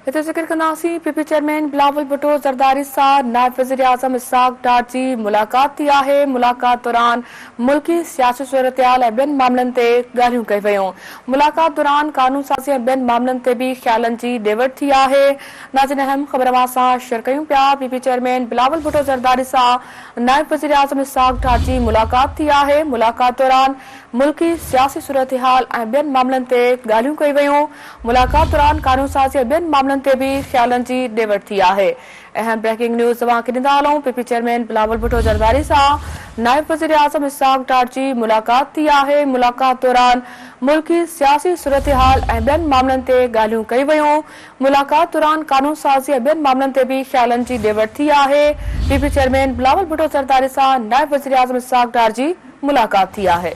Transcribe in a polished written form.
इते जिक्र कंदासीं पीपी चेयरमैन बिलावल भुट्टो ज़रदारी सां नायब वज़ीर आज़म इसहाक डार जी मुलाक़ात थी आहे। मुलाक़ात दौरान मुल्की सियासी सूरतहाल ऐं ॿियनि मामलनि ते ॻाल्हियूं कई वयूं। मुलाक़ात दौरान कानून साज़ी ऐं ॿियनि मामलनि ते बि ख़्यालनि जी ॾेवट थी आहे। नाज़रीन, अहम ख़बर सां शेयर कयूं पिया। पीपी चेयरमैन बिलावल भुट्टो ज़रदारी सां नायब वज़ीर आज़म इसहाक डार जी मुलाक़ात थी आहे। मुलाक़ात दौरान मुल्की सियासी सूरतहाल ऐं ॿियनि मामलनि ते ॻाल्हियूं कई वयूं। मुलाक़ात दौरान कानून साज़ी ऐं ॿियनि मामलनि ते भी ख़्यालनि जी ॾेवट थी आहे। अहम ब्रेकिंग न्यूज़ तव्हांखे ॾींदा हलूं। पीपी चेयरमैन बिलावल भुट्टो ज़रदारी सां नायब वज़ीर आज़म इसहाक डार जी मुलाक़ात थी आहे। मुलाक़ात दौरान मुल्की सियासी सूरतहाल ऐं ॿियनि मामलनि ते ॻाल्हियूं कई वयूं। मुलाक़ात दौरान कानून साज़ी ऐं ॿियनि मामलनि ते भी ख़्यालनि जी ॾेवट थी आहे। पीपी चेयरमैन बिलावल भुट्टो ज़रदारी सां नायब वज़ीर आज़म इसहाक डार जी मुलाक़ात थी आहे।